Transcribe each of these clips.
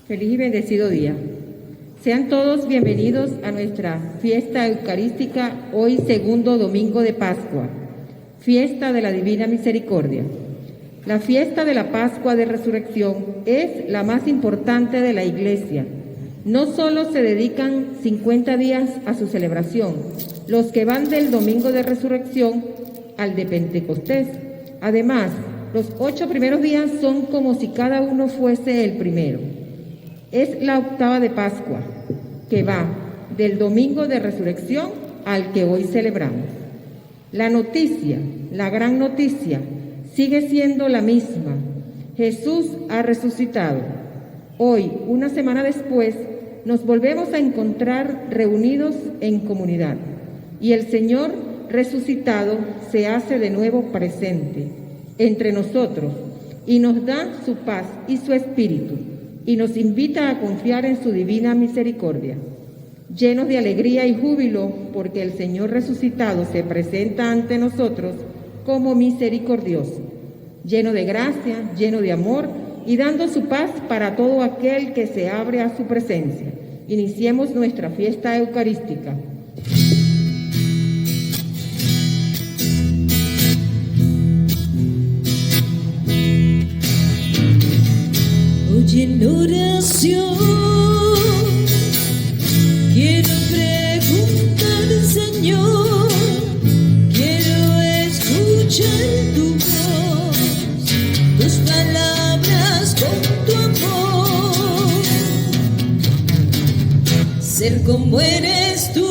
Feliz y bendecido día. Sean todos bienvenidos a nuestra fiesta eucarística, hoy segundo domingo de Pascua, fiesta de la Divina Misericordia. La fiesta de la Pascua de Resurrección es la más importante de la Iglesia. No solo se dedican 50 días a su celebración, los que van del domingo de Resurrección al de Pentecostés. Además, los 8 primeros días son como si cada uno fuese el primero. Es la octava de Pascua, que va del domingo de Resurrección al que hoy celebramos. La noticia, la gran noticia, sigue siendo la misma. Jesús ha resucitado. Hoy, una semana después, nos volvemos a encontrar reunidos en comunidad y el Señor resucitado se hace de nuevo presente entre nosotros y nos da su paz y su espíritu y nos invita a confiar en su divina misericordia. Llenos de alegría y júbilo porque el Señor resucitado se presenta ante nosotros como misericordioso, lleno de gracia, lleno de amor y dando su paz para todo aquel que se abre a su presencia. Iniciemos nuestra fiesta eucarística. Hoy en oración quiero preguntar, Señor, quiero escuchar tu voz, tus palabras con tu amor, ser como eres tú,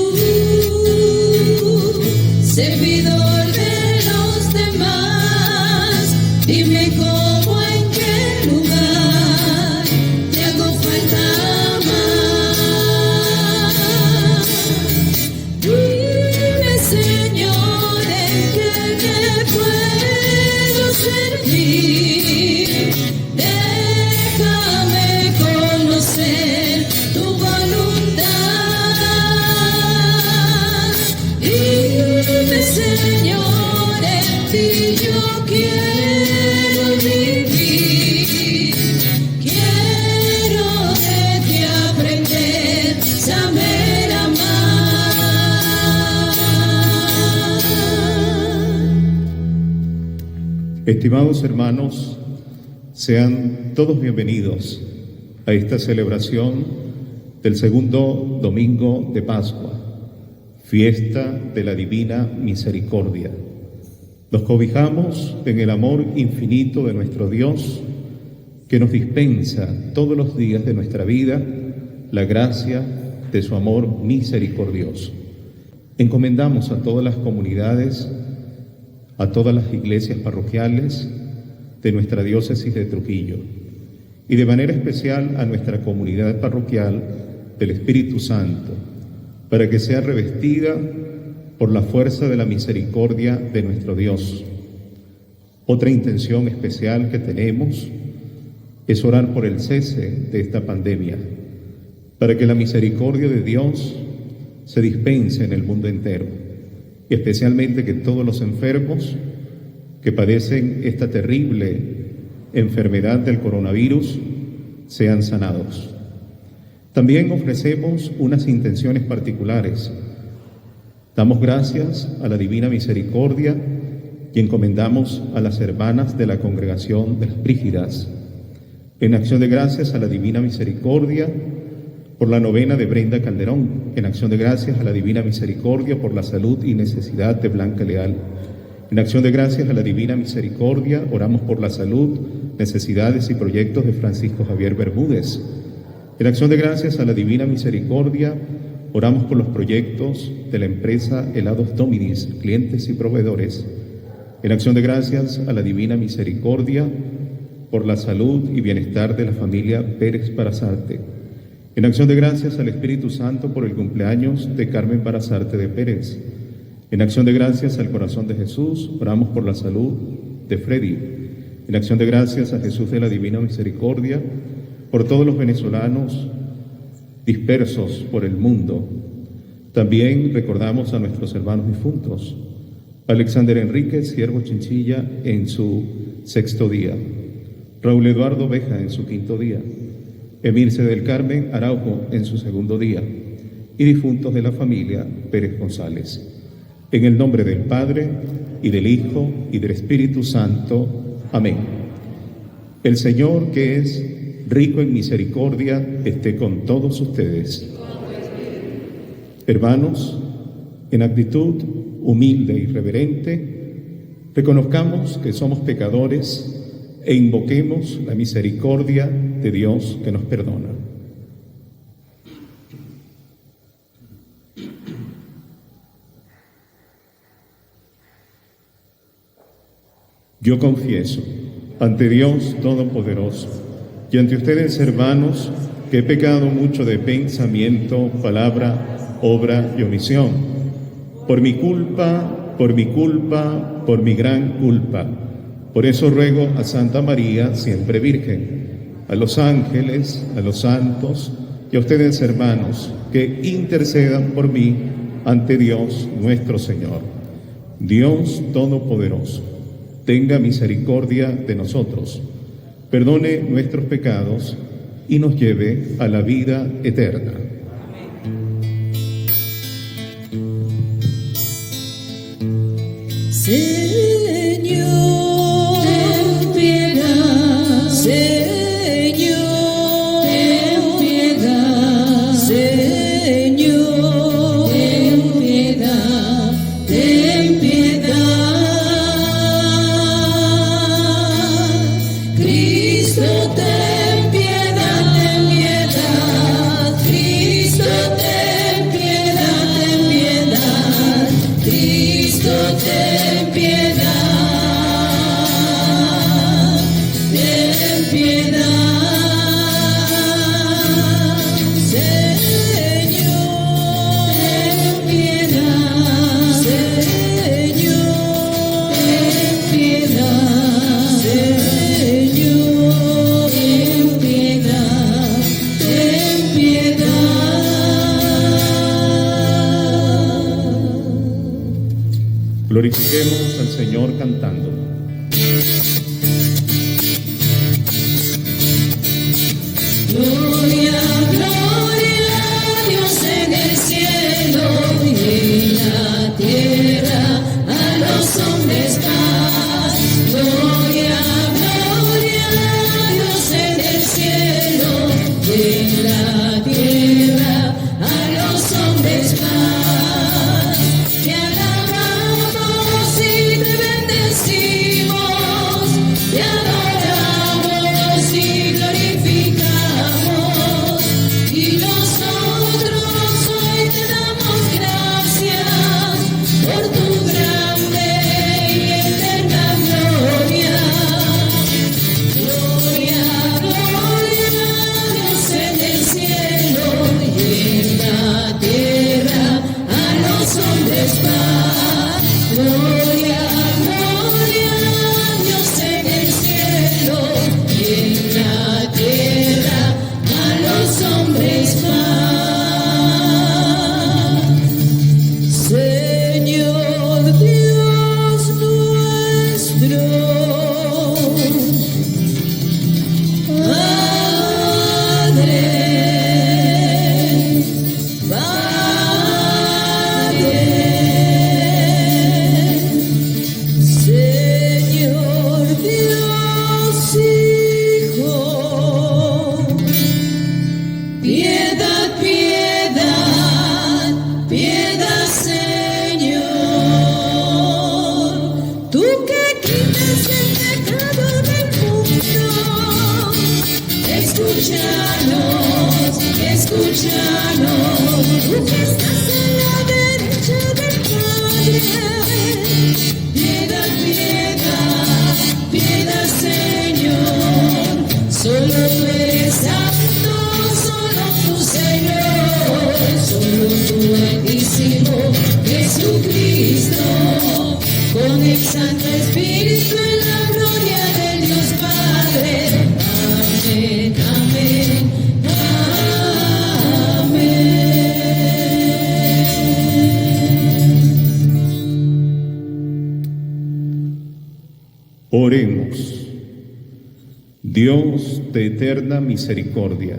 servidor de los demás. Dime cómo, en qué lugar te hago falta más. Dime, Señor, en qué te puedo servir. Déjame conocer tu voluntad. Dime, Señor, en ti yo quiero vivir. Quiero de ti aprender, saber amar. Estimados hermanos, sean todos bienvenidos a esta celebración del segundo domingo de Pascua, fiesta de la Divina Misericordia. Nos cobijamos en el amor infinito de nuestro Dios, que nos dispensa todos los días de nuestra vida la gracia de su amor misericordioso. Encomendamos a todas las comunidades, a todas las iglesias parroquiales de nuestra diócesis de Trujillo y de manera especial a nuestra comunidad parroquial del Espíritu Santo, para que sea revestida por la fuerza de la misericordia de nuestro Dios. Otra intención especial que tenemos es orar por el cese de esta pandemia, para que la misericordia de Dios se dispense en el mundo entero, y especialmente que todos los enfermos que padecen esta terrible enfermedad del coronavirus sean sanados. También ofrecemos unas intenciones particulares. Damos gracias a la Divina Misericordia y encomendamos a las hermanas de la Congregación de las Brígidas. En acción de gracias a la Divina Misericordia por la novena de Brenda Calderón. En acción de gracias a la Divina Misericordia por la salud y necesidad de Blanca Leal. En acción de gracias a la Divina Misericordia oramos por la salud, necesidades y proyectos de Francisco Javier Bermúdez. En acción de gracias a la Divina Misericordia oramos por los proyectos de la empresa Helados Dominis, clientes y proveedores. En acción de gracias a la Divina Misericordia por la salud y bienestar de la familia Pérez Barazarte. En acción de gracias al Espíritu Santo por el cumpleaños de Carmen Barazarte de Pérez. En acción de gracias al Corazón de Jesús oramos por la salud de Freddy. En acción de gracias a Jesús de la Divina Misericordia por todos los venezolanos dispersos por el mundo. También recordamos a nuestros hermanos difuntos. Alexander Enríquez, siervo Chinchilla, en su 6º día. Raúl Eduardo Beja en su quinto día, Emilce del Carmen Araujo en su segundo día, y difuntos de la familia Pérez González. En el nombre del Padre, y del Hijo, y del Espíritu Santo. Amén. El Señor, que es rico en misericordia, esté con todos ustedes. Hermanos, en actitud humilde y reverente, reconozcamos que somos pecadores e invoquemos la misericordia de Dios que nos perdona. Yo confieso ante Dios Todopoderoso y ante ustedes, hermanos, que he pecado mucho de pensamiento, palabra, obra y omisión. Por mi culpa, por mi gran culpa. Por eso ruego a Santa María, siempre Virgen, a los ángeles, a los santos y a ustedes, hermanos, que intercedan por mí ante Dios nuestro Señor. Dios Todopoderoso, tenga misericordia de nosotros, perdone nuestros pecados y nos lleve a la vida eterna. Señor, ten piedad. Señor, ten piedad. Señor, ten piedad. Ten piedad. Cristo, ten piedad, ten piedad. Cristo, ten piedad, ten piedad. Cristo, ten piedad, ten piedad. Señor, ten piedad. Señor, ten piedad. Señor, ten piedad. Ten piedad. Glorifiquemos al Señor cantando. Gloria, gloria a Dios en el cielo y en la tierra a los hombres paz. Gloria, gloria a Dios en el cielo y en la tierra a los hombres paz. Te alabamos y te bendecimos, te adoramos y glorificamos. Y nosotros hoy te damos gracias por tu grande y eterna gloria. Gloria, gloria a Dios en el cielo y en la tierra a los hombres paz. Gloria, gloria a Dios en el cielo y en la tierra a los hombres paz. Señor Dios nuestro, Señor Dios Hijo, piedad, piedad, piedad, Señor. Tú que quitas el pecado del mundo, escúchanos, escúchanos. Tú que estás en la derecha del Padre, piedad, piedad, piedad, Señor. Solo tú eres santo, solo tú, Señor. Solo tú, Altísimo Jesucristo, con el Santo Espíritu en la gloria del Dios Padre. Amén, amén, amén. Oremos. Dios de eterna misericordia,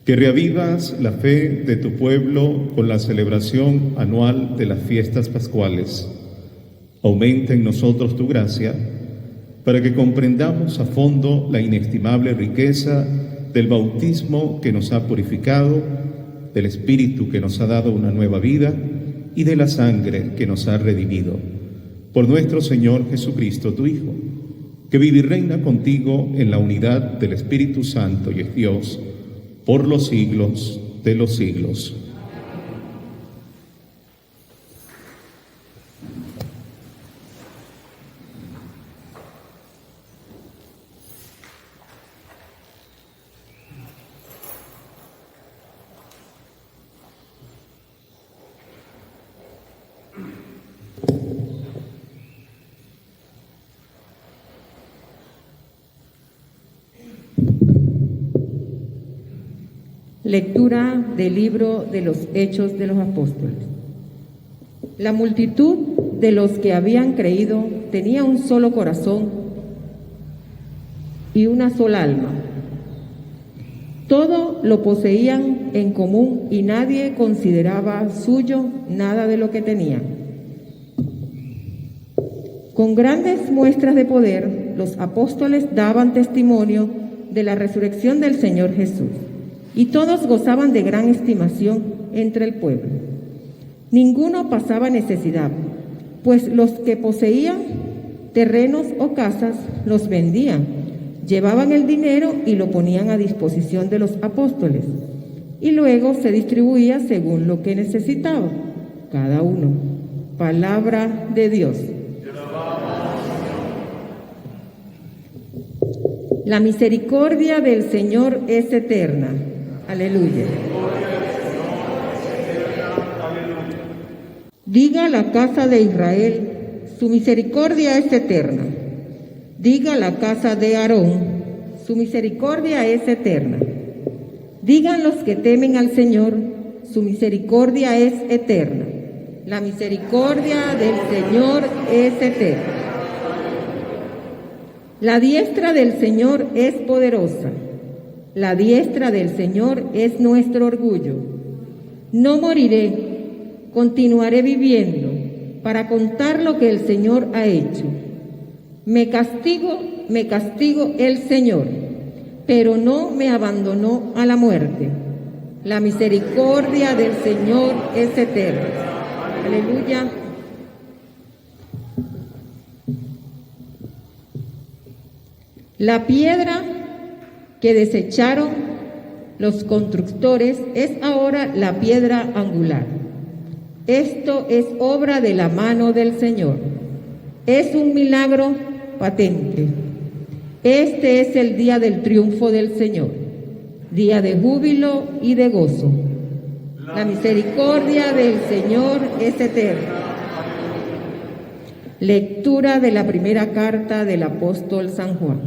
que reavivas la fe de tu pueblo con la celebración anual de las fiestas pascuales, aumenta en nosotros tu gracia, para que comprendamos a fondo la inestimable riqueza del bautismo que nos ha purificado, del Espíritu que nos ha dado una nueva vida y de la sangre que nos ha redimido. Por nuestro Señor Jesucristo, tu Hijo, que vive y reina contigo en la unidad del Espíritu Santo y es Dios, por los siglos de los siglos. Lectura del libro de los Hechos de los Apóstoles. La multitud de los que habían creído tenía un solo corazón y una sola alma. Todo lo poseían en común y nadie consideraba suyo nada de lo que tenían. Con grandes muestras de poder, los apóstoles daban testimonio de la resurrección del Señor Jesús. Y todos gozaban de gran estimación entre el pueblo. Ninguno pasaba necesidad, pues los que poseían terrenos o casas los vendían, llevaban el dinero y lo ponían a disposición de los apóstoles, y luego se distribuía según lo que necesitaba cada uno. Palabra de Dios. La misericordia del Señor es eterna. Aleluya. Diga la casa de Israel, su misericordia es eterna. Diga la casa de Aarón, su misericordia es eterna. Digan los que temen al Señor, su misericordia es eterna. La misericordia del Señor es eterna. La diestra del Señor es poderosa. La diestra del Señor es nuestro orgullo. No moriré, continuaré viviendo para contar lo que el Señor ha hecho. Me castigo el Señor, pero no me abandonó a la muerte. La misericordia del Señor es eterna. Aleluya. La piedra que desecharon los constructores es ahora la piedra angular. Esto es obra de la mano del Señor. Es un milagro patente. Este es el día del triunfo del Señor, día de júbilo y de gozo. La misericordia del Señor es eterna. Lectura de la primera carta del apóstol San Juan.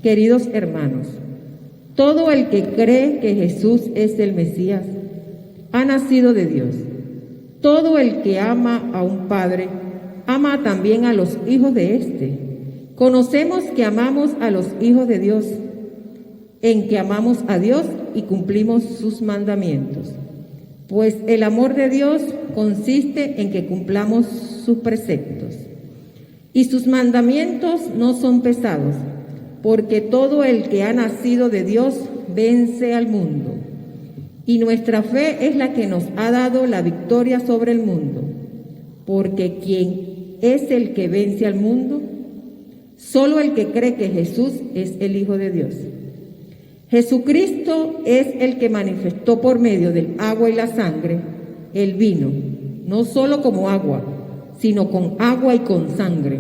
Queridos hermanos, todo el que cree que Jesús es el Mesías ha nacido de Dios. Todo el que ama a un padre ama también a los hijos de éste. Conocemos que amamos a los hijos de Dios, en que amamos a Dios y cumplimos sus mandamientos. Pues el amor de Dios consiste en que cumplamos sus preceptos. Y sus mandamientos no son pesados, porque todo el que ha nacido de Dios vence al mundo. Y nuestra fe es la que nos ha dado la victoria sobre el mundo, porque ¿quién es el que vence al mundo? Solo el que cree que Jesús es el Hijo de Dios. Jesucristo es el que manifestó por medio del agua y la sangre el vino, no solo como agua, sino con agua y con sangre.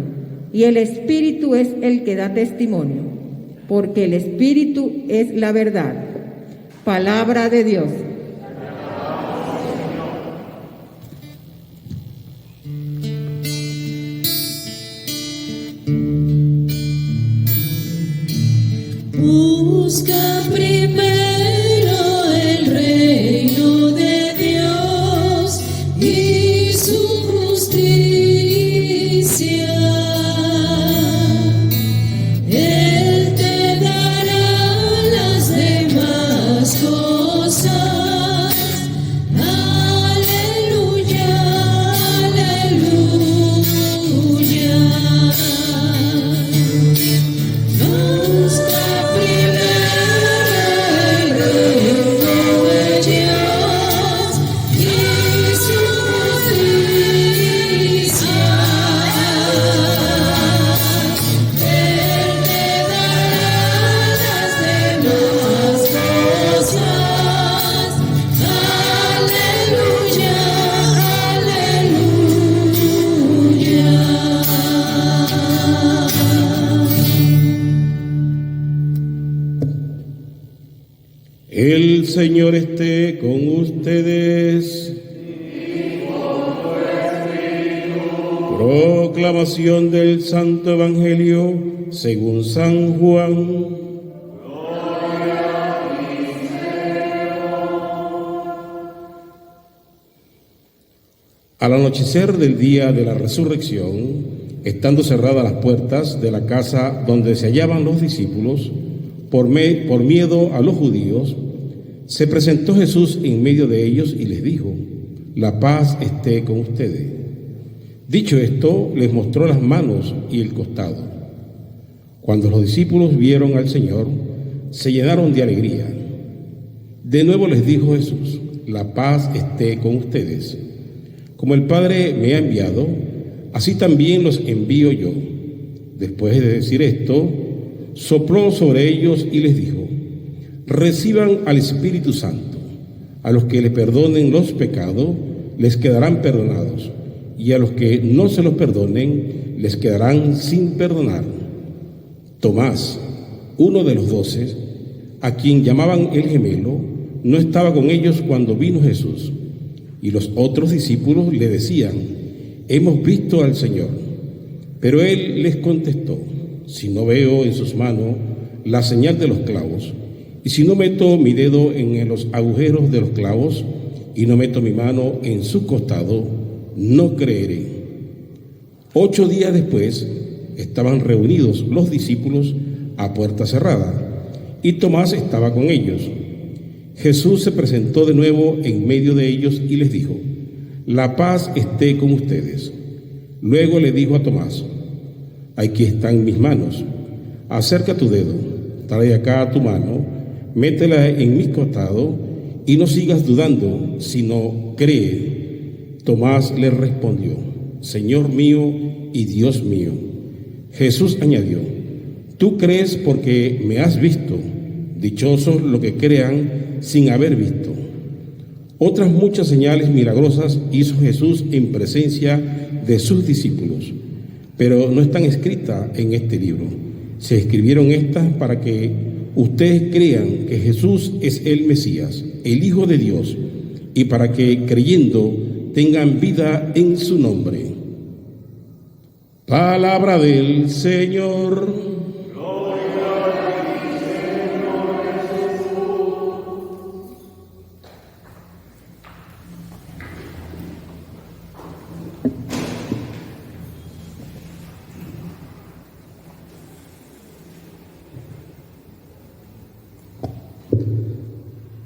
Y el Espíritu es el que da testimonio, porque el Espíritu es la verdad. Palabra de Dios. Busca primero el reino de Dios y su justicia. Él te dará El Señor esté con ustedes. Proclamación del Santo Evangelio según San Juan. Al anochecer del día de la resurrección, estando cerradas las puertas de la casa donde se hallaban los discípulos, por miedo a los judíos, se presentó Jesús en medio de ellos y les dijo: la paz esté con ustedes. Dicho esto, les mostró las manos y el costado. Cuando los discípulos vieron al Señor, se llenaron de alegría. De nuevo les dijo Jesús: la paz esté con ustedes. Como el Padre me ha enviado, así también los envío yo. Después de decir esto, sopló sobre ellos y les dijo: reciban al Espíritu Santo. A los que le perdonen los pecados, les quedarán perdonados, y a los que no se los perdonen, les quedarán sin perdonar. Tomás, uno de los 12, a quien llamaban el gemelo, no estaba con ellos cuando vino Jesús. Y los otros discípulos le decían: hemos visto al Señor. Pero él les contestó: si no veo en sus manos la señal de los clavos, y si no meto mi dedo en los agujeros de los clavos, y no meto mi mano en su costado, no creeré. 8 días después estaban reunidos los discípulos a puerta cerrada, y Tomás estaba con ellos. Jesús se presentó de nuevo en medio de ellos y les dijo: la paz esté con ustedes. Luego le dijo a Tomás: aquí están mis manos, acerca tu dedo, trae acá tu mano, métela en mi costado, y no sigas dudando, sino cree. Tomás le respondió: Señor mío y Dios mío. Jesús añadió: tú crees porque me has visto. Dichosos los que crean sin haber visto. Otras muchas señales milagrosas hizo Jesús en presencia de sus discípulos, pero no están escritas en este libro. Se escribieron estas para que ustedes crean que Jesús es el Mesías, el Hijo de Dios, y para que, creyendo, tengan vida en su nombre. Palabra del Señor.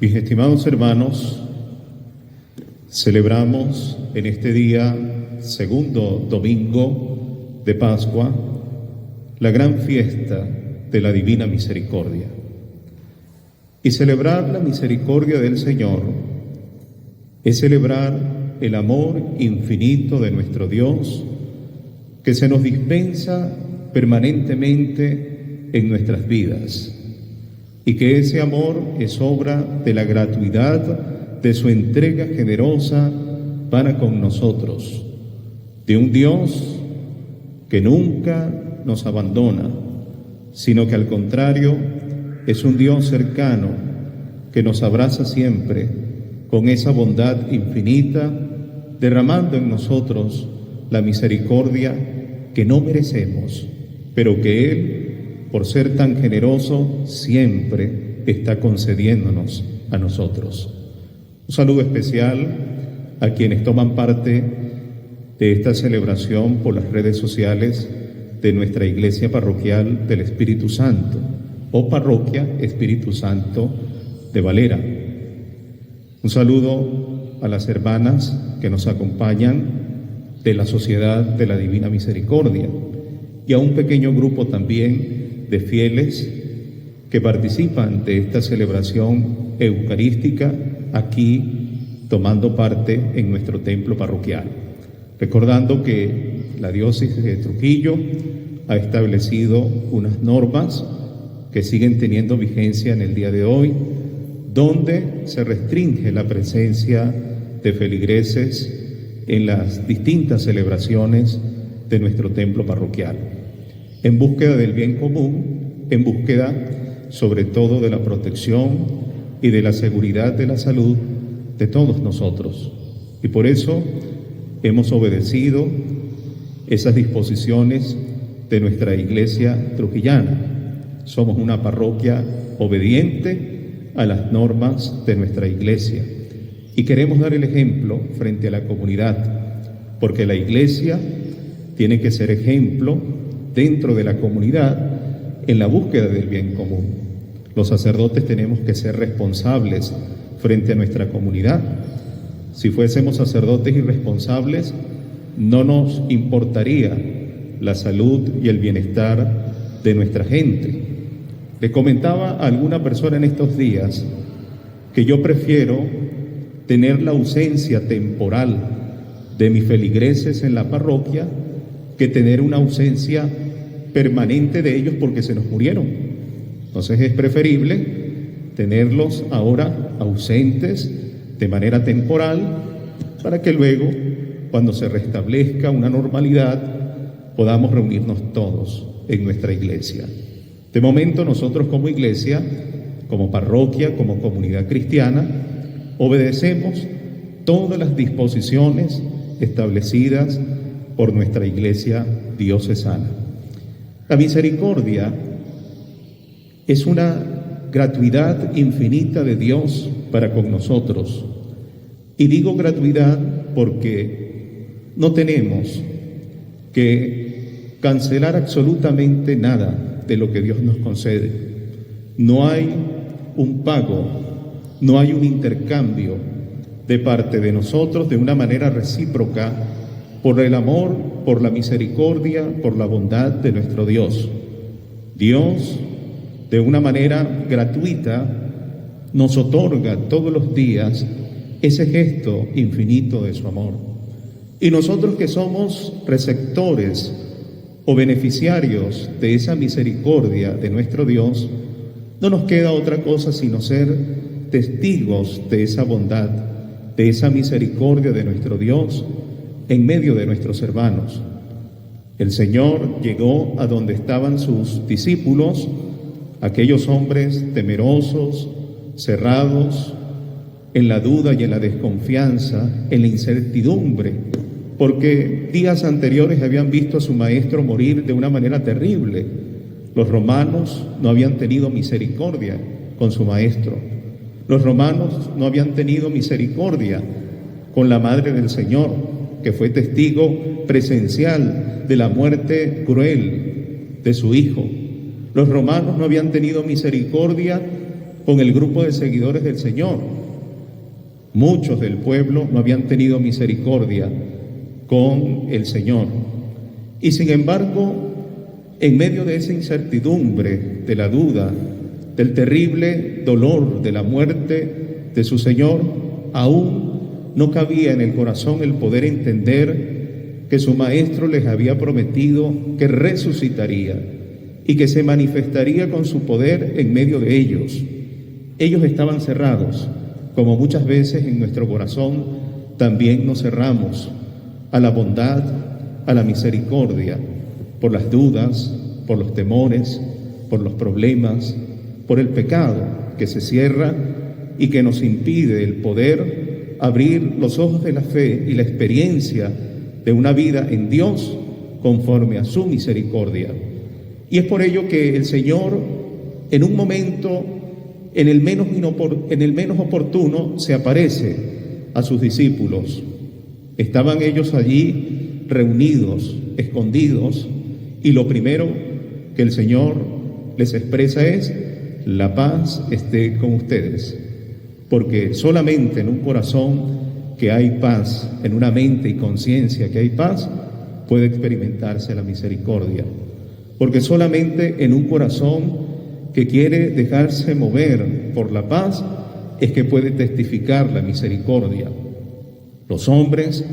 Mis estimados hermanos, celebramos en este día, segundo domingo de Pascua, la gran fiesta de la Divina Misericordia. Y celebrar la misericordia del Señor es celebrar el amor infinito de nuestro Dios, que se nos dispensa permanentemente en nuestras vidas, y que ese amor es obra de la gratuidad de su entrega generosa para con nosotros, de un Dios que nunca nos abandona, sino que al contrario es un Dios cercano que nos abraza siempre con esa bondad infinita, derramando en nosotros la misericordia que no merecemos, pero que Él, por ser tan generoso, siempre está concediéndonos a nosotros. Un saludo especial a quienes toman parte de esta celebración por las redes sociales de nuestra Iglesia Parroquial del Espíritu Santo, o Parroquia Espíritu Santo de Valera. Un saludo a las hermanas que nos acompañan de la Sociedad de la Divina Misericordia y a un pequeño grupo también de fieles que participan de esta celebración eucarística aquí tomando parte en nuestro templo parroquial. Recordando que la diócesis de Trujillo ha establecido unas normas que siguen teniendo vigencia en el día de hoy, donde se restringe la presencia de feligreses en las distintas celebraciones de nuestro templo parroquial, en búsqueda del bien común, en búsqueda sobre todo de la protección y de la seguridad de la salud de todos nosotros. Y por eso hemos obedecido esas disposiciones de nuestra iglesia trujillana. Somos una parroquia obediente a las normas de nuestra iglesia y queremos dar el ejemplo frente a la comunidad, porque la iglesia tiene que ser ejemplo dentro de la comunidad en la búsqueda del bien común. Los sacerdotes tenemos que ser responsables frente a nuestra comunidad. Si fuésemos sacerdotes irresponsables, no nos importaría la salud y el bienestar de nuestra gente. Le comentaba a alguna persona en estos días que yo prefiero tener la ausencia temporal de mis feligreses en la parroquia que tener una ausencia permanente de ellos porque se nos murieron. Entonces es preferible tenerlos ahora ausentes de manera temporal para que luego, cuando se restablezca una normalidad, podamos reunirnos todos en nuestra iglesia. De momento nosotros como iglesia, como parroquia, como comunidad cristiana, obedecemos todas las disposiciones establecidas por nuestra iglesia diocesana. La misericordia es una gratuidad infinita de Dios para con nosotros. Y digo gratuidad porque no tenemos que cancelar absolutamente nada de lo que Dios nos concede. No hay un pago, no hay un intercambio de parte de nosotros de una manera recíproca por el amor, por la misericordia, por la bondad de nuestro Dios. Dios, de una manera gratuita, nos otorga todos los días ese gesto infinito de su amor. Y nosotros que somos receptores o beneficiarios de esa misericordia de nuestro Dios, no nos queda otra cosa sino ser testigos de esa bondad, de esa misericordia de nuestro Dios en medio de nuestros hermanos. El Señor llegó a donde estaban sus discípulos, aquellos hombres temerosos, cerrados, en la duda y en la desconfianza, en la incertidumbre, porque días anteriores habían visto a su maestro morir de una manera terrible. Los romanos no habían tenido misericordia con su maestro. Los romanos no habían tenido misericordia con la madre del Señor, que fue testigo presencial de la muerte cruel de su hijo. Los romanos no habían tenido misericordia con el grupo de seguidores del Señor. Muchos del pueblo no habían tenido misericordia con el Señor. Y sin embargo, en medio de esa incertidumbre, de la duda, del terrible dolor de la muerte de su Señor, aún no cabía en el corazón el poder entender que su maestro les había prometido que resucitaría y que se manifestaría con su poder en medio de ellos. Ellos estaban cerrados, como muchas veces en nuestro corazón también nos cerramos a la bondad, a la misericordia, por las dudas, por los temores, por los problemas, por el pecado que se cierra y que nos impide el poder abrir los ojos de la fe y la experiencia de una vida en Dios conforme a su misericordia. Y es por ello que el Señor, en un momento, en el menos oportuno, se aparece a sus discípulos. Estaban ellos allí reunidos, escondidos, y lo primero que el Señor les expresa es: la paz esté con ustedes. Porque solamente en un corazón que hay paz, en una mente y conciencia que hay paz, puede experimentarse la misericordia. Porque solamente en un corazón que quiere dejarse mover por la paz es que puede testificar la misericordia. Los hombres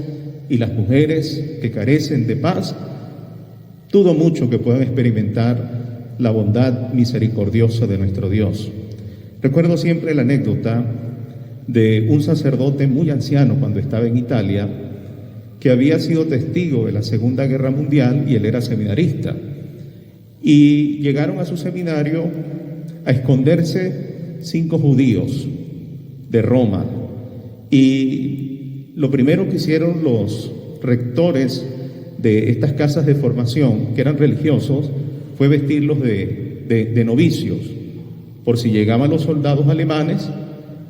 y las mujeres que carecen de paz, dudo mucho que puedan experimentar la bondad misericordiosa de nuestro Dios. Recuerdo siempre la anécdota de un sacerdote muy anciano cuando estaba en Italia, que había sido testigo de la Segunda Guerra Mundial y él era seminarista. Y llegaron a su seminario a esconderse 5 judíos de Roma, y lo primero que hicieron los rectores de estas casas de formación, que eran religiosos, fue vestirlos de novicios, por si llegaban los soldados alemanes,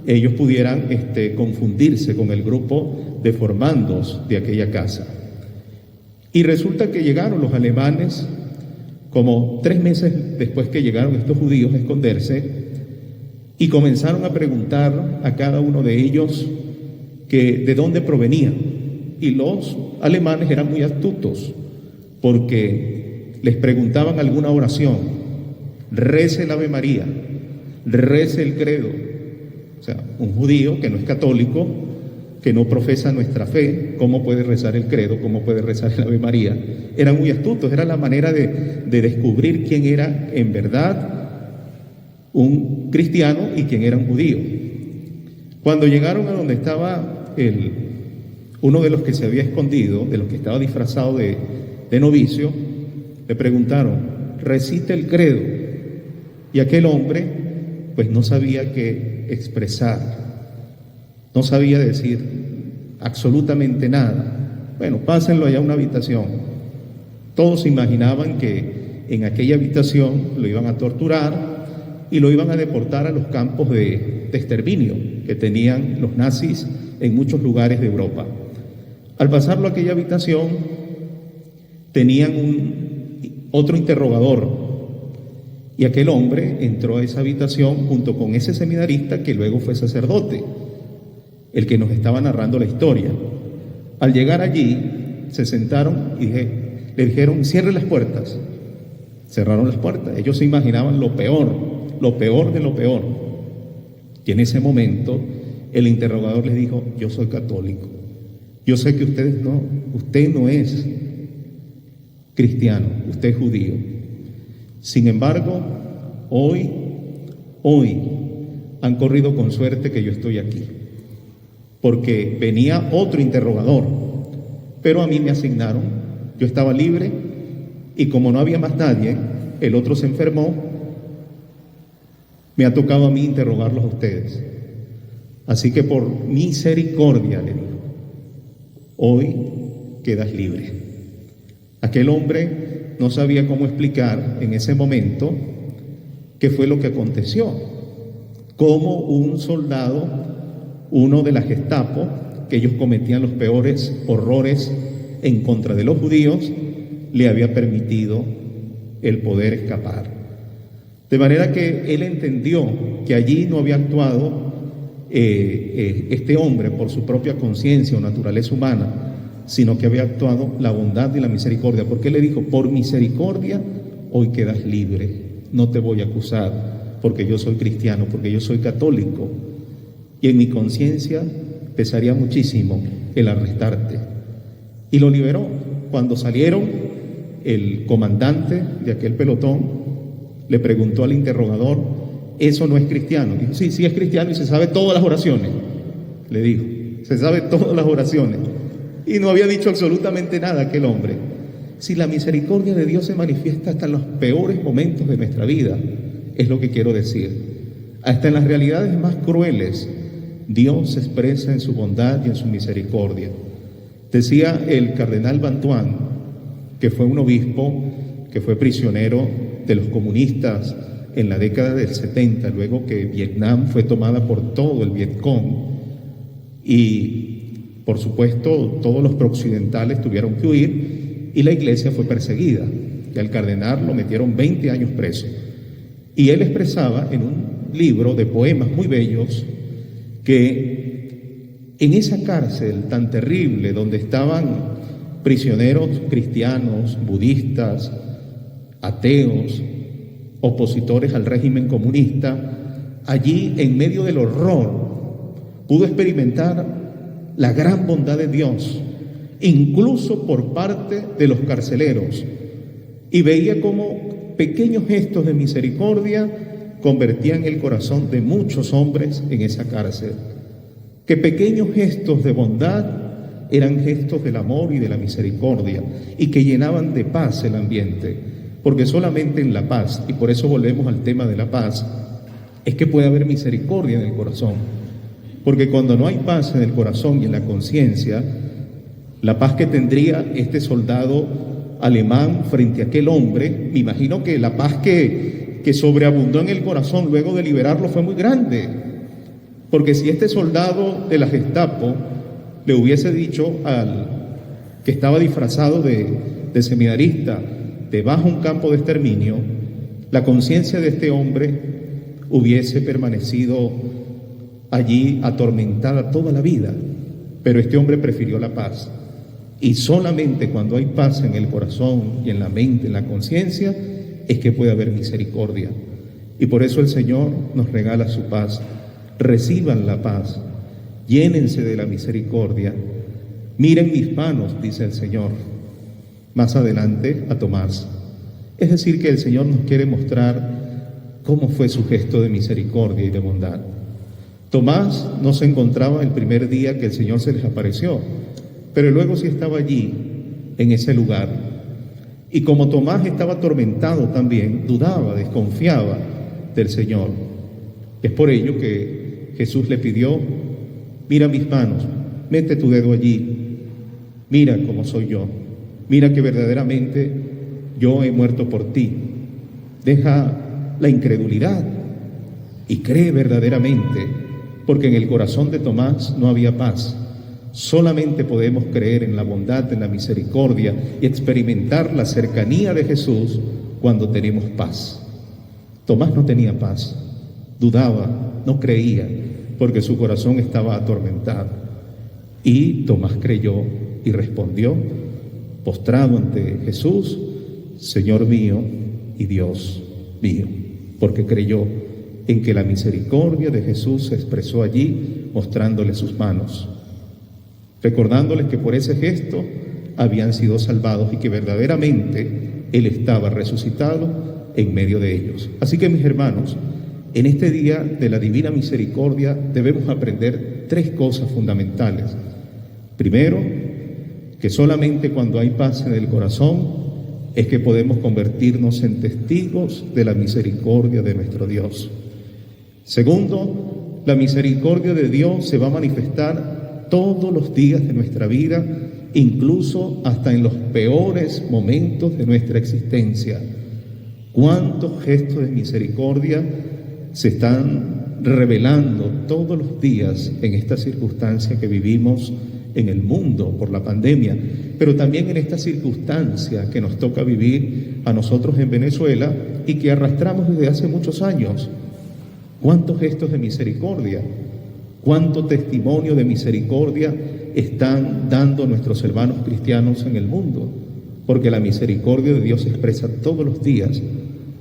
ellos pudieran confundirse con el grupo de formandos de aquella casa. Y resulta que llegaron los alemanes, como 3 meses después que llegaron estos judíos a esconderse, y comenzaron a preguntar a cada uno de ellos que de dónde provenían. Y los alemanes eran muy astutos, porque les preguntaban alguna oración: rece el Ave María, rece el credo. O sea, un judío que no es católico, que no profesa nuestra fe, ¿cómo puede rezar el credo? ¿Cómo puede rezar el Ave María? Eran muy astutos, era la manera de descubrir quién era en verdad un cristiano y quién era un judío. Cuando llegaron a donde estaba uno de los que se había escondido, de los que estaba disfrazado de novicio, le preguntaron: recite el credo. Y aquel hombre pues no sabía qué expresar, no sabía decir absolutamente nada. Bueno, pásenlo allá a una habitación. Todos se imaginaban que en aquella habitación lo iban a torturar y lo iban a deportar a los campos de exterminio que tenían los nazis en muchos lugares de Europa. Al pasarlo a aquella habitación, tenían otro interrogador, y aquel hombre entró a esa habitación junto con ese seminarista que luego fue sacerdote, el que nos estaba narrando la historia. Al llegar allí, se sentaron y le dijeron: cierre las puertas. Cerraron las puertas. Ellos se imaginaban lo peor de lo peor. Y en ese momento el interrogador les dijo: yo soy católico, yo sé que usted no es cristiano, usted es judío. Sin embargo, hoy han corrido con suerte que yo estoy aquí, porque venía otro interrogador, pero a mí me asignaron, yo estaba libre, y como no había más nadie, el otro se enfermó, me ha tocado a mí interrogarlos a ustedes. Así que por misericordia, le dijo, hoy quedas libre. Aquel hombre no sabía cómo explicar en ese momento qué fue lo que aconteció, cómo un soldado, uno de la Gestapo, que ellos cometían los peores horrores en contra de los judíos, le había permitido el poder escapar. De manera que él entendió que allí no había actuado este hombre por su propia conciencia o naturaleza humana, sino que había actuado la bondad y la misericordia, porque él le dijo: por misericordia hoy quedas libre, no te voy a acusar, porque yo soy cristiano, porque yo soy católico, y en mi conciencia pesaría muchísimo el arrestarte. Y lo liberó. Cuando salieron, el comandante de aquel pelotón le preguntó al interrogador: ¿eso no es cristiano? Dijo: sí, sí es cristiano y se sabe todas las oraciones. Le dijo: se sabe todas las oraciones. Y no había dicho absolutamente nada aquel hombre. Si la misericordia de Dios se manifiesta hasta en los peores momentos de nuestra vida, es lo que quiero decir. Hasta en las realidades más crueles, Dios se expresa en su bondad y en su misericordia. Decía el cardenal Bantuán, que fue un obispo, que fue prisionero de los comunistas en la década del 70, luego que Vietnam fue tomada por todo el Vietcong, y por supuesto todos los prooccidentales tuvieron que huir y la iglesia fue perseguida, y al cardenal lo metieron 20 años preso. Y él expresaba en un libro de poemas muy bellos que en esa cárcel tan terrible donde estaban prisioneros cristianos, budistas, ateos, opositores al régimen comunista, allí en medio del horror pudo experimentar la gran bondad de Dios, incluso por parte de los carceleros, y veía cómo pequeños gestos de misericordia convertían el corazón de muchos hombres en esa cárcel, que pequeños gestos de bondad eran gestos del amor y de la misericordia, y que llenaban de paz el ambiente, porque solamente en la paz, y por eso volvemos al tema de la paz, es que puede haber misericordia en el corazón. Porque cuando no hay paz en el corazón y en la conciencia, la paz que tendría este soldado alemán frente a aquel hombre, me imagino que la paz que sobreabundó en el corazón luego de liberarlo fue muy grande. Porque si este soldado de la Gestapo le hubiese dicho al que estaba disfrazado de seminarista, te vas a un campo de exterminio, la conciencia de este hombre hubiese permanecido allí atormentada toda la vida. Pero este hombre prefirió la paz. Y solamente cuando hay paz en el corazón y en la mente, en la conciencia, es que puede haber misericordia. Y por eso el Señor nos regala su paz. Reciban la paz, llénense de la misericordia. Miren mis manos, dice el Señor más adelante a Tomás. Es decir, que el Señor nos quiere mostrar cómo fue su gesto de misericordia y de bondad. Tomás no se encontraba el primer día que el Señor se les apareció, pero luego sí estaba allí, en ese lugar. Y como Tomás estaba atormentado también, dudaba, desconfiaba del Señor. Es por ello que Jesús le pidió, mira mis manos, mete tu dedo allí, mira cómo soy yo, mira que verdaderamente yo he muerto por ti. Deja la incredulidad y cree verdaderamente, porque en el corazón de Tomás no había paz. Solamente podemos creer en la bondad, en la misericordia y experimentar la cercanía de Jesús cuando tenemos paz. Tomás no tenía paz, dudaba, no creía, porque su corazón estaba atormentado. Y Tomás creyó y respondió, postrado ante Jesús, Señor mío y Dios mío, porque creyó en que la misericordia de Jesús se expresó allí, mostrándole sus manos, recordándoles que por ese gesto habían sido salvados y que verdaderamente Él estaba resucitado en medio de ellos. Así que, mis hermanos, en este día de la Divina Misericordia debemos aprender tres cosas fundamentales. Primero, que solamente cuando hay paz en el corazón es que podemos convertirnos en testigos de la misericordia de nuestro Dios. Segundo, la misericordia de Dios se va a manifestar todos los días de nuestra vida, incluso hasta en los peores momentos de nuestra existencia. ¿Cuántos gestos de misericordia se están revelando todos los días en esta circunstancia que vivimos en el mundo por la pandemia, pero también en esta circunstancia que nos toca vivir a nosotros en Venezuela y que arrastramos desde hace muchos años? ¿Cuántos gestos de misericordia, cuánto testimonio de misericordia están dando nuestros hermanos cristianos en el mundo? Porque la misericordia de Dios se expresa todos los días.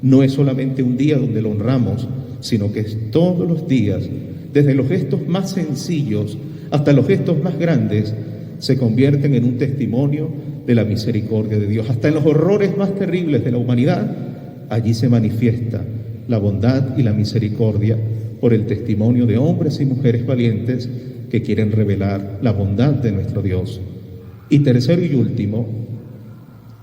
No es solamente un día donde lo honramos, sino que es todos los días, desde los gestos más sencillos hasta los gestos más grandes, se convierten en un testimonio de la misericordia de Dios. Hasta en los horrores más terribles de la humanidad, allí se manifiesta la bondad y la misericordia por el testimonio de hombres y mujeres valientes que quieren revelar la bondad de nuestro Dios. Y tercero y último,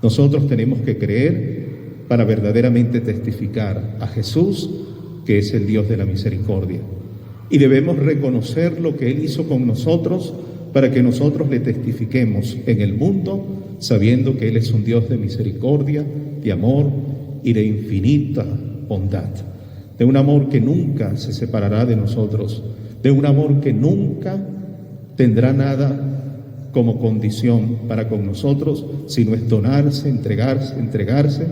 nosotros tenemos que creer para verdaderamente testificar a Jesús, que es el Dios de la misericordia. Y debemos reconocer lo que Él hizo con nosotros para que nosotros le testifiquemos en el mundo, sabiendo que Él es un Dios de misericordia, de amor y de infinita bondad, de un amor que nunca se separará de nosotros, de un amor que nunca tendrá nada como condición para con nosotros, sino es donarse, entregarse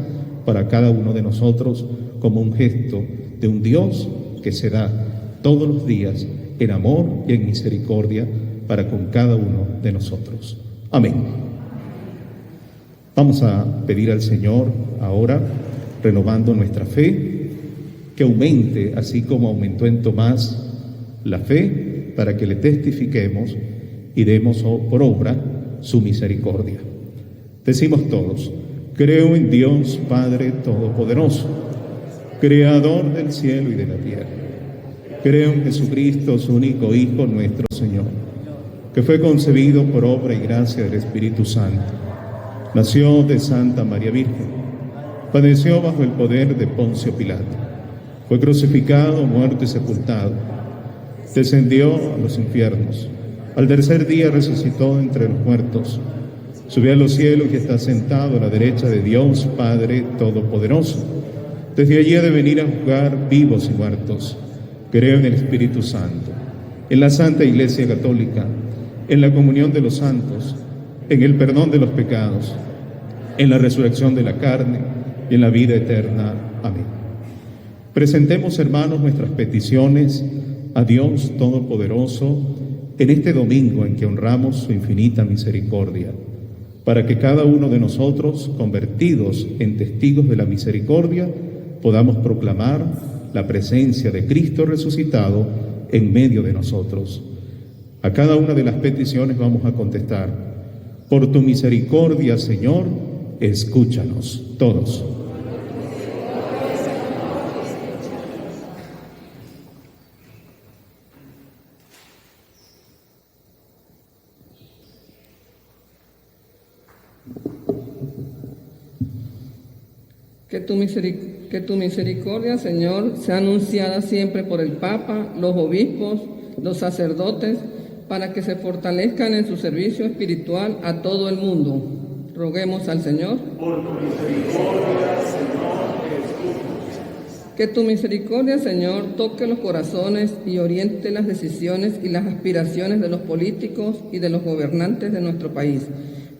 para cada uno de nosotros como un gesto de un Dios que se da todos los días en amor y en misericordia para con cada uno de nosotros. Amén. Vamos a pedir al Señor ahora, renovando nuestra fe, que aumente, así como aumentó en Tomás, la fe, para que le testifiquemos y demos por obra su misericordia. Decimos todos: creo en Dios Padre Todopoderoso, Creador del cielo y de la tierra. Creo en Jesucristo, su único Hijo, nuestro Señor, que fue concebido por obra y gracia del Espíritu Santo. Nació de Santa María Virgen, padeció bajo el poder de Poncio Pilato, Fue crucificado, muerto y sepultado. Descendió a los infiernos. Al tercer día resucitó entre los muertos. Subió a los cielos y está sentado a la derecha de Dios Padre Todopoderoso. Desde allí ha de venir a juzgar vivos y muertos. Creo en el Espíritu Santo, en la Santa Iglesia Católica, en la comunión de los santos, en el perdón de los pecados, en la resurrección de la carne y en la vida eterna. Amén. Presentemos, hermanos, nuestras peticiones a Dios Todopoderoso en este domingo en que honramos su infinita misericordia, para que cada uno de nosotros, convertidos en testigos de la misericordia, podamos proclamar la presencia de Cristo resucitado en medio de nosotros. A cada una de las peticiones vamos a contestar: por tu misericordia, Señor, escúchanos. Todos. Que tu misericordia, Señor, sea anunciada siempre por el Papa, los obispos, los sacerdotes, para que se fortalezcan en su servicio espiritual a todo el mundo. Roguemos al Señor. Por tu misericordia, Señor, escúchanos. Que tu misericordia, Señor, toque los corazones y oriente las decisiones y las aspiraciones de los políticos y de los gobernantes de nuestro país.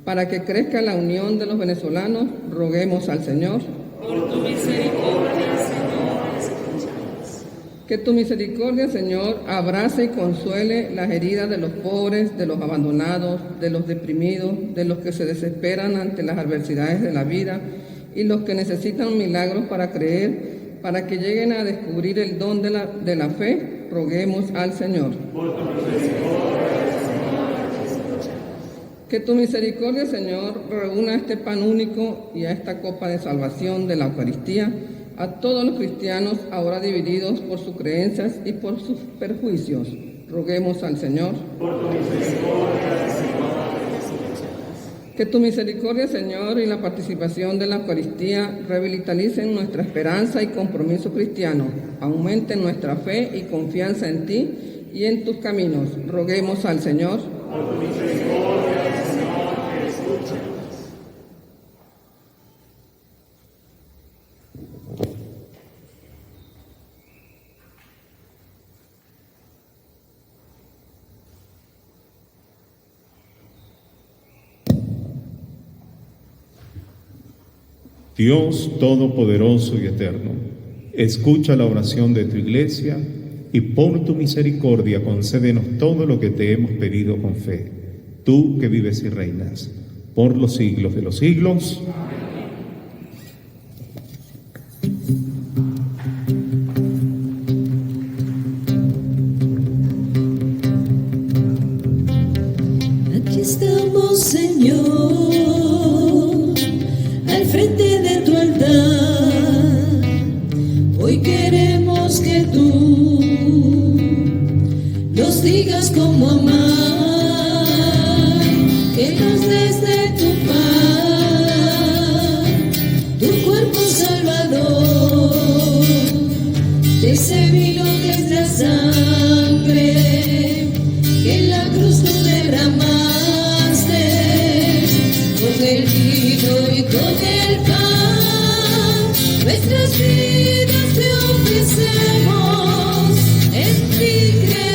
Para que crezca la unión de los venezolanos, roguemos al Señor. Por tu misericordia, Señor, escúchanos. Que tu misericordia, Señor, abrace y consuele las heridas de los pobres, de los abandonados, de los deprimidos, de los que se desesperan ante las adversidades de la vida y los que necesitan milagros para creer, para que lleguen a descubrir el don de la fe. Roguemos al Señor. Por tu misericordia, que tu misericordia, Señor, reúna este pan único y a esta copa de salvación de la Eucaristía a todos los cristianos ahora divididos por sus creencias y por sus perjuicios. Roguemos al Señor. Por tu misericordia, Señor. Que tu misericordia, Señor, y la participación de la Eucaristía revitalicen nuestra esperanza y compromiso cristiano, aumenten nuestra fe y confianza en ti y en tus caminos. Roguemos al Señor. Por tu misericordia, Señor, escúchanos. Dios Todopoderoso y Eterno, escucha la oración de tu Iglesia y por tu misericordia concédenos todo lo que te hemos pedido con fe. Tú que vives y reinas por los siglos de los siglos. Aquí estamos, Señor, al frente de tu altar. Hoy queremos que tú nos digas cómo amar, que nos des de tu paz, tu cuerpo salvador, de ese vino que es la sangre que en la cruz tú derramaste, con el vino y con el pan, nuestras vidas te ofrecemos, en ti creemos.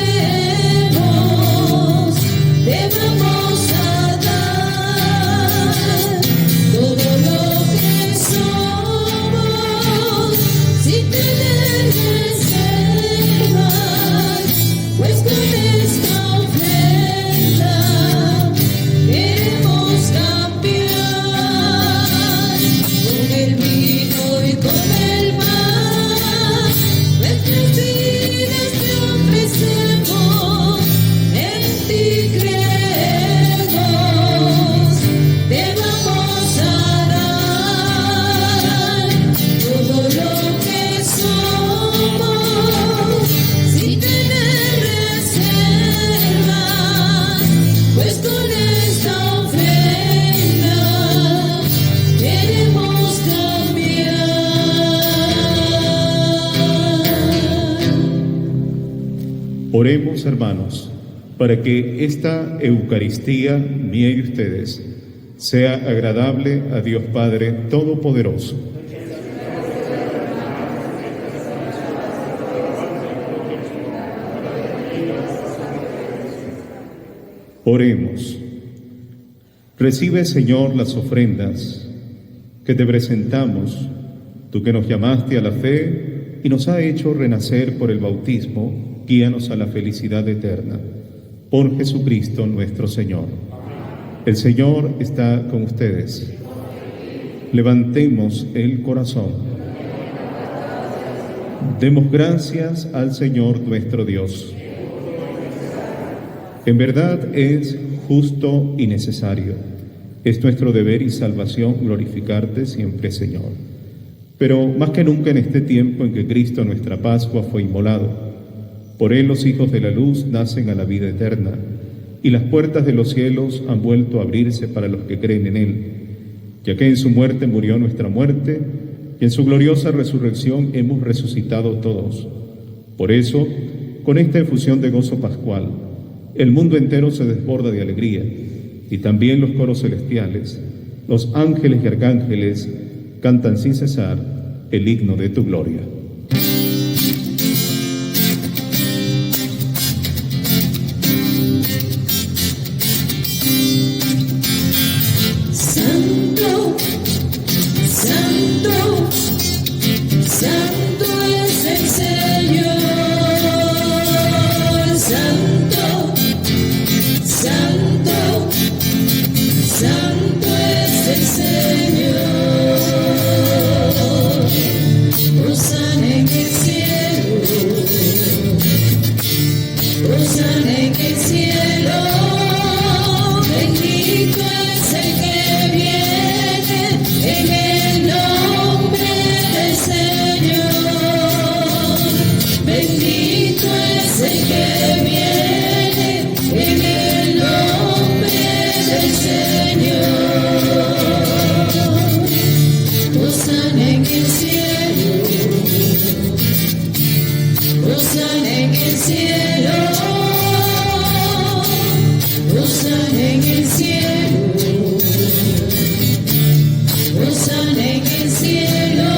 Oremos, hermanos, para que esta Eucaristía mía y ustedes sea agradable a Dios Padre Todopoderoso. Oremos. Recibe, Señor, las ofrendas que te presentamos, tú que nos llamaste a la fe y nos ha hecho renacer por el bautismo, guíanos a la felicidad eterna. Por Jesucristo nuestro Señor. El Señor está con ustedes. Levantemos el corazón. Demos gracias al Señor nuestro Dios. En verdad es justo y necesario. Es nuestro deber y salvación glorificarte siempre, Señor. Pero más que nunca en este tiempo en que Cristo, nuestra Pascua, fue inmolado, por él los hijos de la luz nacen a la vida eterna, y las puertas de los cielos han vuelto a abrirse para los que creen en él, ya que en su muerte murió nuestra muerte, y en su gloriosa resurrección hemos resucitado todos. Por eso, con esta efusión de gozo pascual, el mundo entero se desborda de alegría, y también los coros celestiales, los ángeles y arcángeles cantan sin cesar el himno de tu gloria. Santo, Santo, Santo es el Señor. Santo, Santo, Santo es el Señor. Hosana en el cielo, Hosana en el cielo. Bendito es el que viene en el nombre del Señor. Bendito es el que viene en el nombre del Señor. Hosana en el cielo, Hosana en el cielo. Hosana en el cielo, Hosana en el cielo.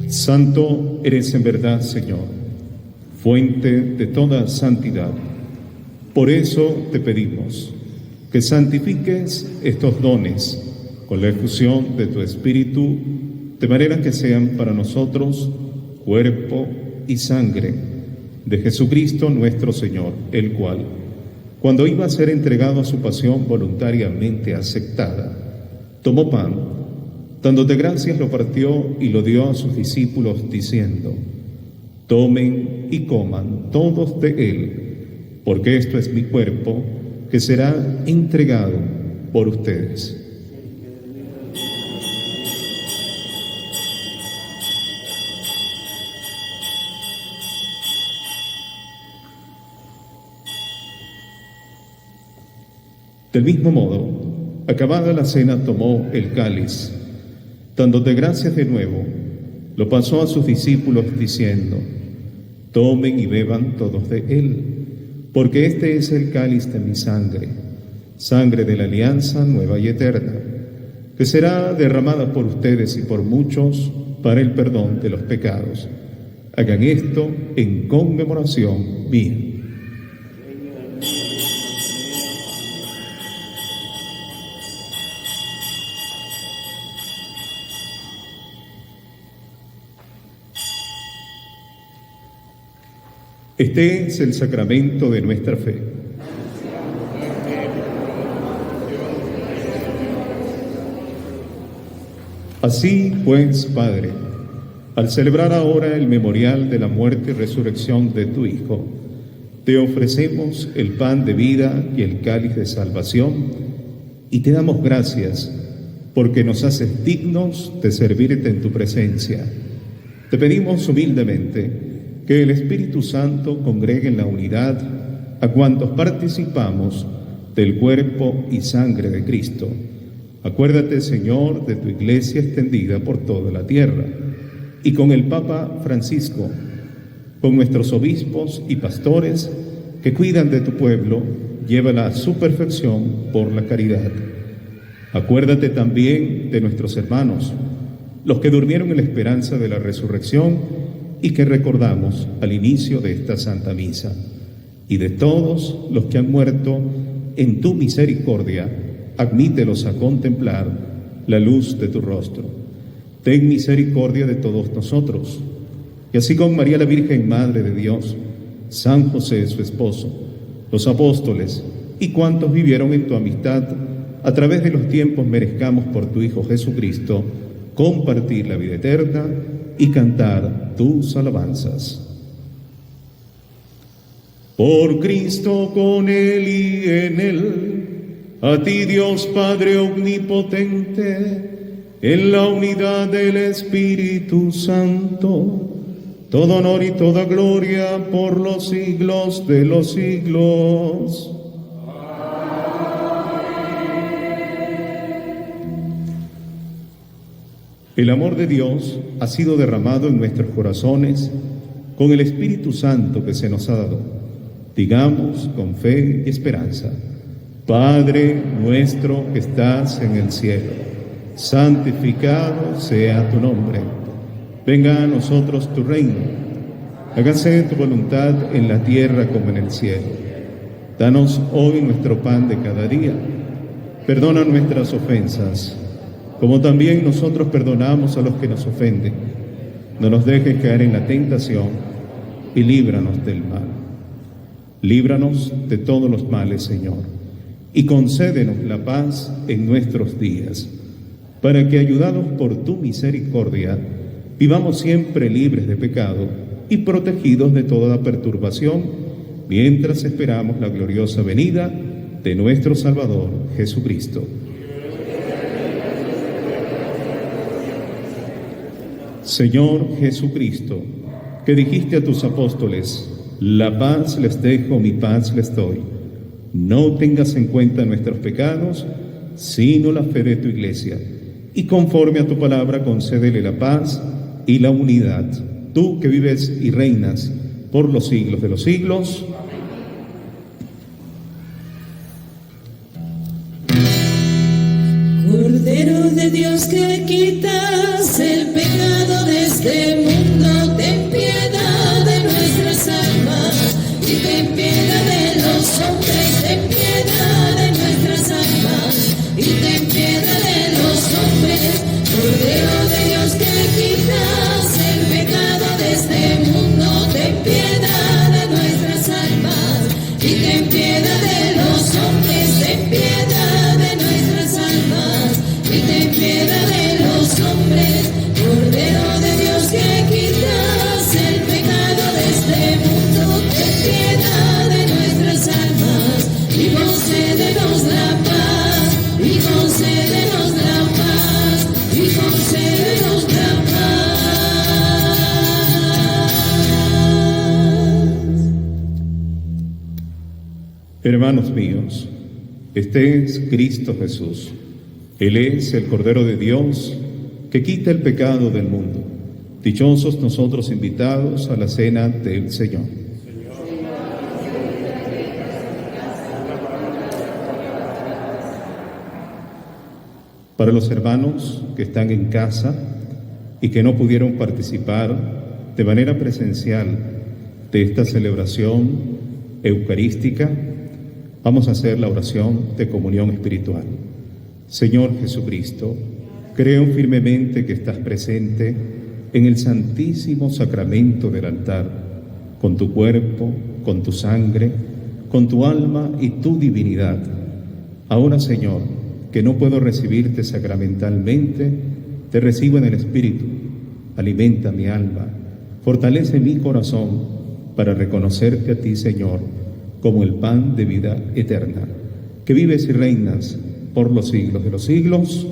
Santo eres en verdad, Señor, fuente de toda santidad. Por eso te pedimos que santifiques estos dones con la efusión de tu Espíritu, de manera que sean para nosotros cuerpo y sangre de Jesucristo nuestro Señor, el cual, cuando iba a ser entregado a su pasión voluntariamente aceptada, tomó pan, dándote gracias lo partió y lo dio a sus discípulos diciendo: tomen y coman todos de él, porque esto es mi cuerpo que será entregado por ustedes. Del mismo modo, acabada la cena, tomó el cáliz, dándote gracias de nuevo, lo pasó a sus discípulos diciendo: tomen y beban todos de él, porque este es el cáliz de mi sangre, sangre de la alianza nueva y eterna, que será derramada por ustedes y por muchos para el perdón de los pecados. Hagan esto en conmemoración mía. Este es el sacramento de nuestra fe. Así pues, Padre, al celebrar ahora el memorial de la muerte y resurrección de tu Hijo, te ofrecemos el pan de vida y el cáliz de salvación, y te damos gracias porque nos haces dignos de servirte en tu presencia. Te pedimos humildemente que el Espíritu Santo congregue en la unidad a cuantos participamos del cuerpo y sangre de Cristo. Acuérdate, Señor, de tu Iglesia extendida por toda la tierra y con el Papa Francisco, con nuestros obispos y pastores que cuidan de tu pueblo, llévala a su perfección por la caridad. Acuérdate también de nuestros hermanos, los que durmieron en la esperanza de la resurrección y que recordamos al inicio de esta Santa Misa, y de todos los que han muerto en tu misericordia, admítelos a contemplar la luz de tu rostro. Ten misericordia de todos nosotros, y así con María la Virgen Madre de Dios, San José su esposo, los apóstoles y cuantos vivieron en tu amistad, a través de los tiempos merezcamos por tu Hijo Jesucristo compartir la vida eterna y cantar tus alabanzas. Por Cristo, con Él y en Él, a ti Dios Padre omnipotente, en la unidad del Espíritu Santo, todo honor y toda gloria por los siglos de los siglos. El amor de Dios ha sido derramado en nuestros corazones con el Espíritu Santo que se nos ha dado. Digamos con fe y esperanza: Padre nuestro que estás en el cielo, santificado sea tu nombre. Venga a nosotros tu reino. Hágase tu voluntad en la tierra como en el cielo. Danos hoy nuestro pan de cada día. Perdona nuestras ofensas, como también nosotros perdonamos a los que nos ofenden. No nos dejes caer en la tentación y líbranos del mal. Líbranos de todos los males, Señor, y concédenos la paz en nuestros días, para que, ayudados por tu misericordia, vivamos siempre libres de pecado y protegidos de toda perturbación, mientras esperamos la gloriosa venida de nuestro Salvador Jesucristo. Señor Jesucristo, que dijiste a tus apóstoles: la paz les dejo, mi paz les doy. No tengas en cuenta nuestros pecados, sino la fe de tu Iglesia, y conforme a tu palabra concédele la paz y la unidad, tú que vives y reinas por los siglos de los siglos. Cordero de Dios, que quitas el pecado de este mundo, ten piedad de nuestras almas y ten piedad de los hombres, ten piedad de nuestras almas y ten piedad de los hombres. Cordero de Dios, que quitas el pecado de este mundo, ten piedad de nuestras almas y ten piedad de los hombres, ten piedad de nuestras almas y ten piedad de los hombres. Cordero de Dios, que quitas el pecado de este mundo, ten piedad de nuestras almas y concédenos la paz, y concédenos la paz, y concédenos la paz. Hermanos míos, este es Cristo Jesús. Él es el Cordero de Dios que quita el pecado del mundo. Dichosos nosotros invitados a la cena del Señor. Para los hermanos que están en casa y que no pudieron participar de manera presencial de esta celebración eucarística, vamos a hacer la oración de comunión espiritual. Señor Jesucristo, creo firmemente que estás presente en el santísimo sacramento del altar, con tu cuerpo, con tu sangre, con tu alma y tu divinidad. Ahora, Señor, que no puedo recibirte sacramentalmente, te recibo en el Espíritu. Alimenta mi alma, fortalece mi corazón para reconocerte a ti, Señor, como el pan de vida eterna, que vives y reinas por los siglos de los siglos.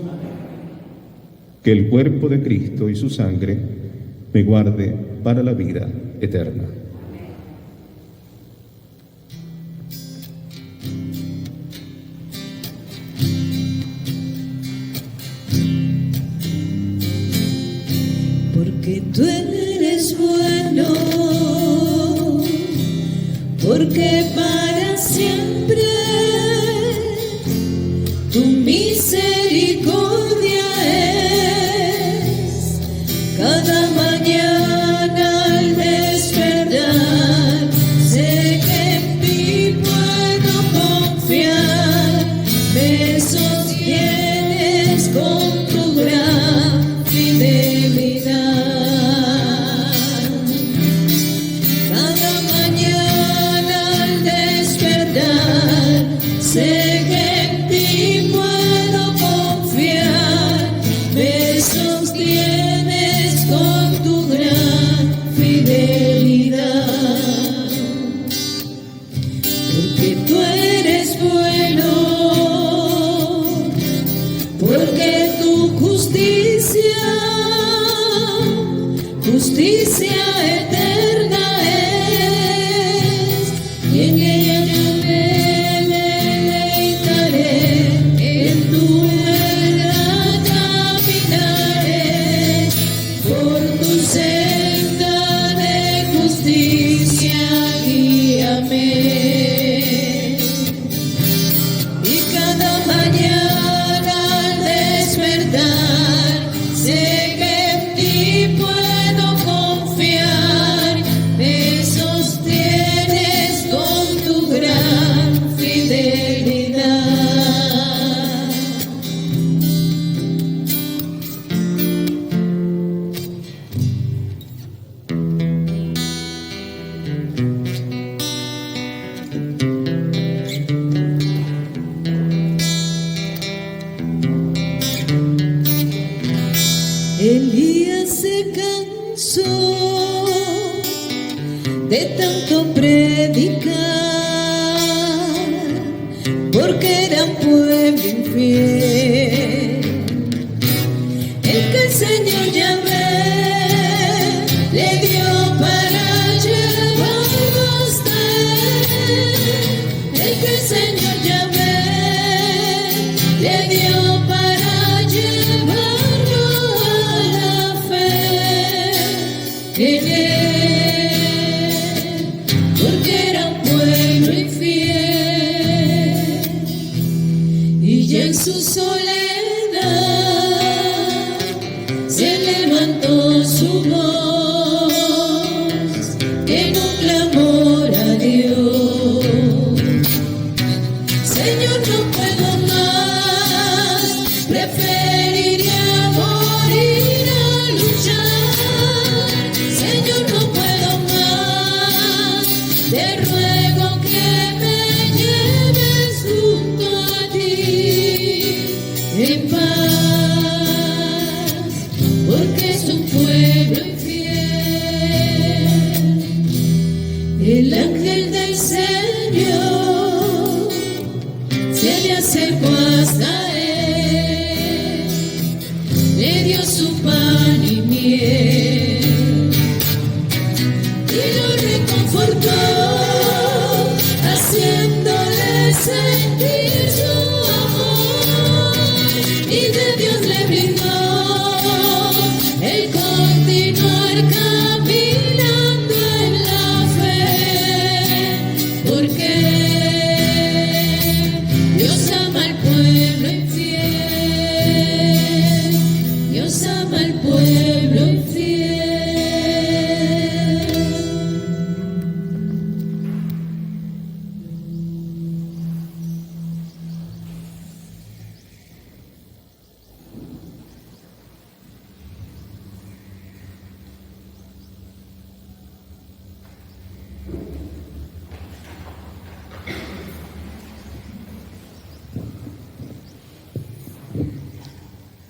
Que el cuerpo de Cristo y su sangre me guarde para la vida eterna. Porque tú eres bueno, porque para siempre tu misericordia es. Cada mañana al despertar, sé que en ti puedo confiar. Me sostienes con tu gran fidelidad. Cada mañana al despertar, sé que en ti puedo confiar. Me sostienes con tu gran fidelidad. Porque tú eres bueno, porque tu justicia eterna es, y en ella yo me deleitaré, en tu verdad caminaré, por tu senda de justicia guíame. Y cada mañana al despertar, sé que en ti puedo confiar. Me sostienes con tu gran fidelidad. Elías se cansó de tanto predicar, porque era un pueblo infiel, el que el Señor Yahvé le dio para llevarlo hasta él, el que el Señor Yahvé le dio para llevarlo a la fe en él, porque era un pueblo infiel. Y ya en su soledad se levantó su voz en un clamor a Dios. Señor, no puedo más, preferiría morir a luchar. Señor, no puedo más, te ruego que me lleves junto a ti en paz, porque es un pueblo infiel. El ángel del Señor se le acercó hasta él, le dio su pan y miel y lo reconfortó, haciéndole sentir su amor, y de Dios le brindó el continuar caminando en la fe, porque Dios ama al pueblo infiel. Dios ama al pueblo infiel.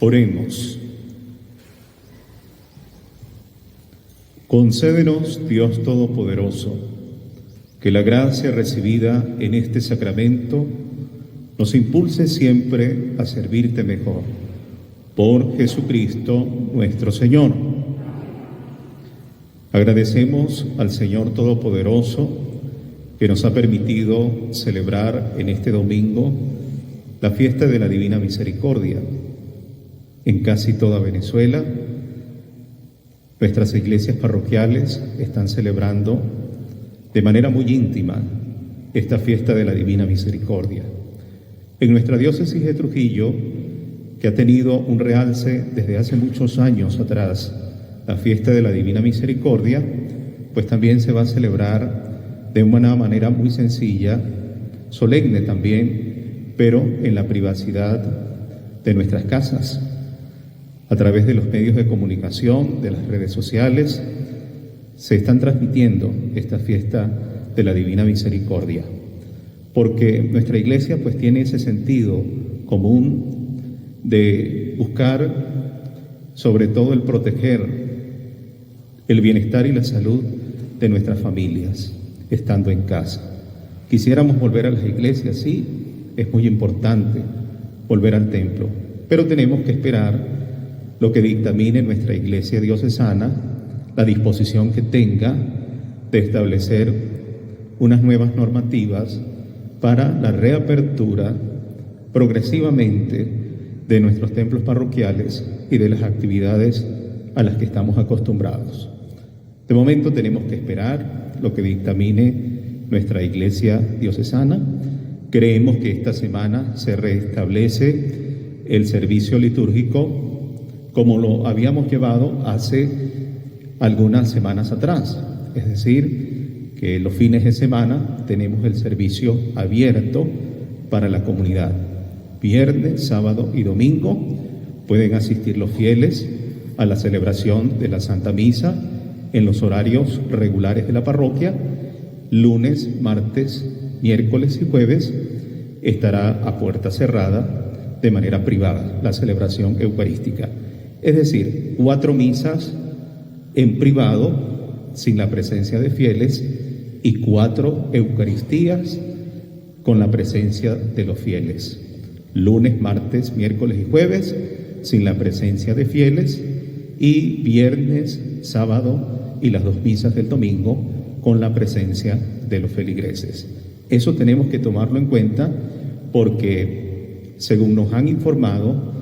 Oremos. Concédenos, Dios Todopoderoso, que la gracia recibida en este sacramento nos impulse siempre a servirte mejor. Por Jesucristo nuestro Señor. Agradecemos al Señor Todopoderoso que nos ha permitido celebrar en este domingo la fiesta de la Divina Misericordia en casi toda Venezuela, Nuestras iglesias parroquiales están celebrando de manera muy íntima esta fiesta de la Divina Misericordia. En nuestra diócesis de Trujillo, que ha tenido un realce desde hace muchos años atrás, la fiesta de la Divina Misericordia, pues también se va a celebrar de una manera muy sencilla, solemne también, pero en la privacidad de nuestras casas, a través de los medios de comunicación, de las redes sociales, se están transmitiendo esta fiesta de la Divina Misericordia, porque nuestra iglesia pues tiene ese sentido común de buscar sobre todo el proteger el bienestar y la salud de nuestras familias, estando en casa. Quisiéramos volver a las iglesias, sí, es muy importante volver al templo, pero tenemos que esperar lo que dictamine nuestra iglesia diocesana, la disposición que tenga de establecer unas nuevas normativas para la reapertura progresivamente de nuestros templos parroquiales y de las actividades a las que estamos acostumbrados. De momento tenemos que esperar lo que dictamine nuestra iglesia diocesana. Creemos que esta semana se restablece el servicio litúrgico como lo habíamos llevado hace algunas semanas atrás, es decir, que los fines de semana tenemos el servicio abierto para la comunidad. Viernes, sábado y domingo pueden asistir los fieles a la celebración de la Santa Misa en los horarios regulares de la parroquia. Lunes, martes, miércoles y jueves estará a puerta cerrada de manera privada la celebración eucarística. Es decir, 4 misas en privado sin la presencia de fieles y 4 eucaristías con la presencia de los fieles. Lunes, martes, miércoles y jueves sin la presencia de fieles y viernes, sábado y las 2 misas del domingo con la presencia de los feligreses. Eso tenemos que tomarlo en cuenta porque, según nos han informado,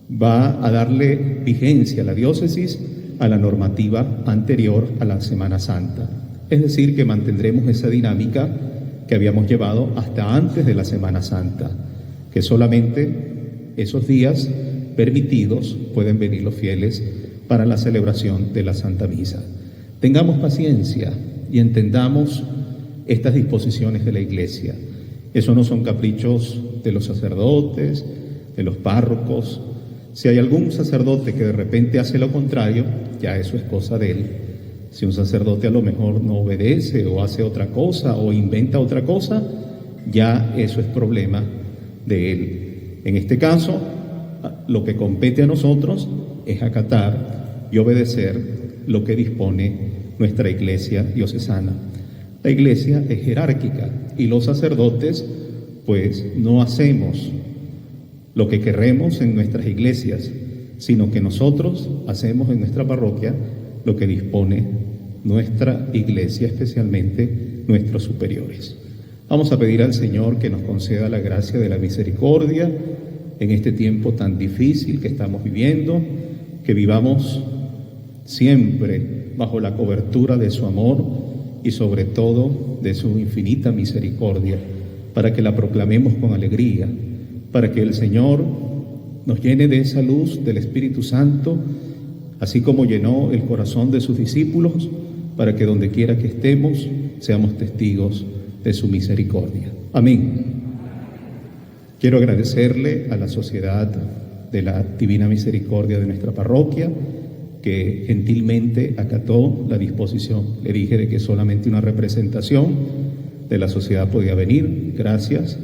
va a darle vigencia a la diócesis a la normativa anterior a la Semana Santa. Es decir, que mantendremos esa dinámica que habíamos llevado hasta antes de la Semana Santa, que solamente esos días permitidos pueden venir los fieles para la celebración de la Santa Misa. Tengamos paciencia y entendamos estas disposiciones de la Iglesia. Eso no son caprichos de los sacerdotes, de los párrocos. Si hay algún sacerdote que de repente hace lo contrario, ya eso es cosa de él. Si un sacerdote a lo mejor no obedece o hace otra cosa o inventa otra cosa, ya eso es problema de él. En este caso, lo que compete a nosotros es acatar y obedecer lo que dispone nuestra iglesia diocesana. La iglesia es jerárquica y los sacerdotes pues no hacemos lo que queremos en nuestras iglesias, sino que nosotros hacemos en nuestra parroquia lo que dispone nuestra iglesia, especialmente nuestros superiores. Vamos a pedir al Señor que nos conceda la gracia de la misericordia en este tiempo tan difícil que estamos viviendo, que vivamos siempre bajo la cobertura de su amor y sobre todo de su infinita misericordia, para que la proclamemos con alegría, para que el Señor nos llene de esa luz del Espíritu Santo, así como llenó el corazón de sus discípulos, para que donde quiera que estemos seamos testigos de su misericordia. Amén. Quiero agradecerle a la Sociedad de la Divina Misericordia de nuestra parroquia, que gentilmente acató la disposición. Le dije de que solamente una representación de la sociedad podía venir. Gracias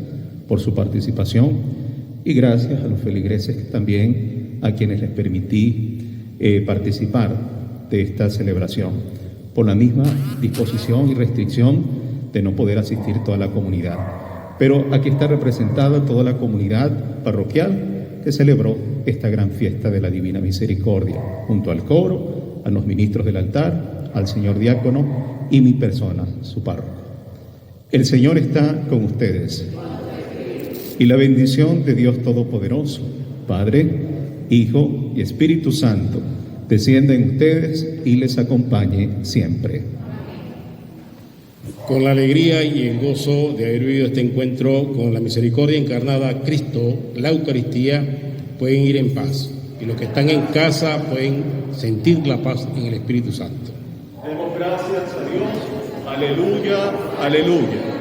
por su participación y gracias a los feligreses también, a quienes les permití participar de esta celebración, por la misma disposición y restricción de no poder asistir toda la comunidad. Pero aquí está representada toda la comunidad parroquial que celebró esta gran fiesta de la Divina Misericordia, junto al coro, a los ministros del altar, al señor diácono y mi persona, su párroco. El Señor está con ustedes. Y la bendición de Dios Todopoderoso, Padre, Hijo y Espíritu Santo, descienda en ustedes y les acompañe siempre. Con la alegría y el gozo de haber vivido este encuentro con la misericordia encarnada, Cristo, la Eucaristía, pueden ir en paz. Y los que están en casa pueden sentir la paz en el Espíritu Santo. Demos gracias a Dios. Aleluya, aleluya.